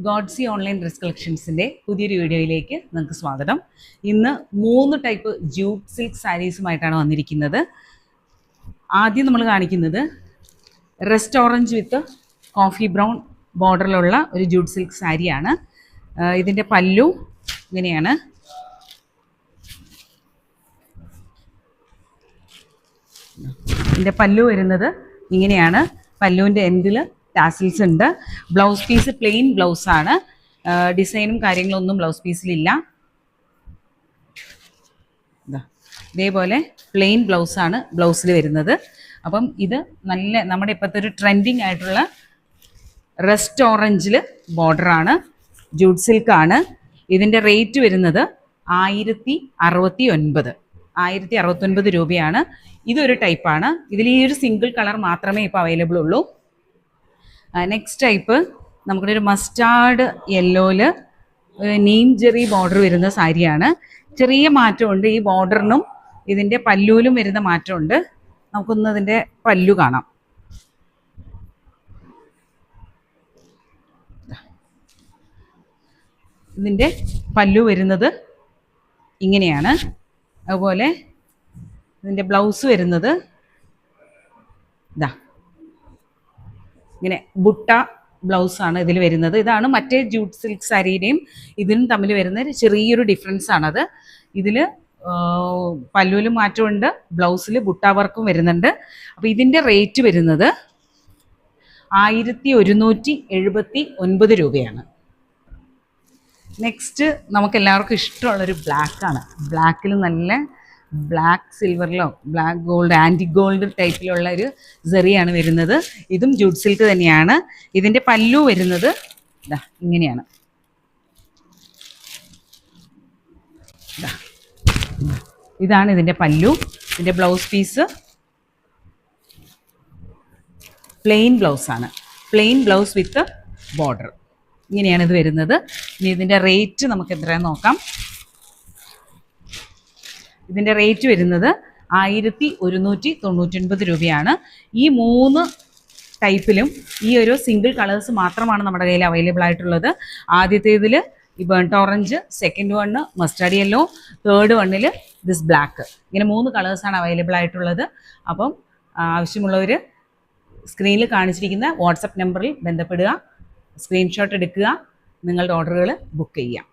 ഗോഡ്സി online dress കളക്ഷൻസിൻ്റെ പുതിയൊരു വീഡിയോയിലേക്ക് നിങ്ങൾക്ക് സ്വാഗതം. ഇന്ന് 3 ടൈപ്പ് ജൂട്ട് സിൽക്ക് സാരീസുമായിട്ടാണ് വന്നിരിക്കുന്നത്. ആദ്യം നമ്മൾ കാണിക്കുന്നത് rust orange with coffee brown ബോർഡറിലുള്ള ഒരു ജൂട്ട് സിൽക്ക് സാരിയാണ്. ഇതിൻ്റെ പല്ലു ഇങ്ങനെയാണ്. ഇതിൻ്റെ പല്ലു വരുന്നത് ഇങ്ങനെയാണ്. പല്ലുവിൻ്റെ എൻഡിൽ ടാസിൽസ് ഉണ്ട്. ബ്ലൗസ് പീസ് പ്ലെയിൻ ബ്ലൗസാണ്. ഡിസൈനും കാര്യങ്ങളൊന്നും ബ്ലൗസ് പീസിലില്ല. ഇതേപോലെ പ്ലെയിൻ ബ്ലൗസാണ് ബ്ലൗസിൽ വരുന്നത്. അപ്പം ഇത് നല്ല നമ്മുടെ ഇപ്പോഴത്തെ ഒരു ട്രെൻഡിങ് ആയിട്ടുള്ള റെസ്റ്റ് ഓറഞ്ചിൽ ബോർഡറാണ്, ജൂട്ട് സിൽക്കാണ്. ഇതിൻ്റെ റേറ്റ് വരുന്നത് 1069 രൂപയാണ്. ഇതൊരു ടൈപ്പാണ്. ഇതിൽ ഈ ഒരു സിംഗിൾ കളർ മാത്രമേ ഇപ്പോൾ അവൈലബിൾ ഉള്ളൂ. നെക്സ്റ്റ് ടൈപ്പ് നമുക്കൊരു മസ്റ്റാർഡ് യെല്ലോയിൽ നീം ജെറി ബോർഡർ വരുന്ന സാരിയാണ്. ചെറിയ മാറ്റമുണ്ട് ഈ ബോർഡറിനും ഇതിൻ്റെ പല്ലുവിലും വരുന്ന മാറ്റമുണ്ട്. നമുക്കൊന്ന് ഇതിൻ്റെ പല്ലു കാണാം. ഇതിൻ്റെ പല്ലു വരുന്നത് ഇങ്ങനെയാണ്. അതുപോലെ ഇതിൻ്റെ ബ്ലൗസ് വരുന്നത് ഇങ്ങനെ ബുട്ട ബ്ലൗസാണ് ഇതിൽ വരുന്നത്. ഇതാണ് മറ്റേ ജൂട്ട് സിൽക്ക് സാരിയുടെയും ഇതിനും തമ്മിൽ വരുന്ന ചെറിയൊരു ഡിഫറൻസ് ആണത്. ഇതിൽ പല്ലുവിലും മാറ്റമുണ്ട്, ബ്ലൗസിൽ ബുട്ട വർക്കും വരുന്നുണ്ട്. അപ്പോൾ ഇതിൻ്റെ റേറ്റ് വരുന്നത് 1179 രൂപയാണ്. നെക്സ്റ്റ് നമുക്കെല്ലാവർക്കും ഇഷ്ടമുള്ളൊരു ബ്ലാക്കാണ്. ബ്ലാക്കിൽ നല്ല ബ്ലാക്ക് സിൽവറിലോ ബ്ലാക്ക് ഗോൾഡ് ആൻറ്റിക് ഗോൾഡ് ടൈപ്പിലുള്ള ഒരു സെറിയാണ് വരുന്നത്. ഇതും ജൂട്ട് സിൽക്ക് തന്നെയാണ്. ഇതിൻ്റെ പല്ലു വരുന്നത് ഇങ്ങനെയാണ്. ഇതാണ് ഇതിൻ്റെ പല്ലു. ഇതിൻ്റെ ബ്ലൗസ് പീസ് പ്ലെയിൻ ബ്ലൗസാണ്. പ്ലെയിൻ ബ്ലൗസ് വിത്ത് ബോർഡർ ഇങ്ങനെയാണ് ഇത് വരുന്നത്. ഇനി ഇതിൻ്റെ റേറ്റ് നമുക്ക് എത്രയാണെന്ന് നോക്കാം. ഇതിൻ്റെ റേറ്റ് വരുന്നത് 1199 രൂപയാണ്. ഈ 3 ടൈപ്പിലും ഈ ഒരു സിംഗിൾ കളേഴ്സ് മാത്രമാണ് നമ്മുടെ കയ്യിൽ അവൈലബിൾ ആയിട്ടുള്ളത്. ആദ്യത്തേതിൽ ഈ burnt orange, second one mustard yellow, third വണ്ണിൽ ദിസ് ബ്ലാക്ക്. ഇങ്ങനെ 3 കളേഴ്സാണ് അവൈലബിൾ ആയിട്ടുള്ളത്. അപ്പം ആവശ്യമുള്ളവർ സ്ക്രീനിൽ കാണിച്ചിരിക്കുന്ന വാട്സപ്പ് നമ്പറിൽ ബന്ധപ്പെടുക, സ്ക്രീൻഷോട്ട് എടുക്കുക, നിങ്ങളുടെ ഓർഡറുകൾ ബുക്ക് ചെയ്യുക.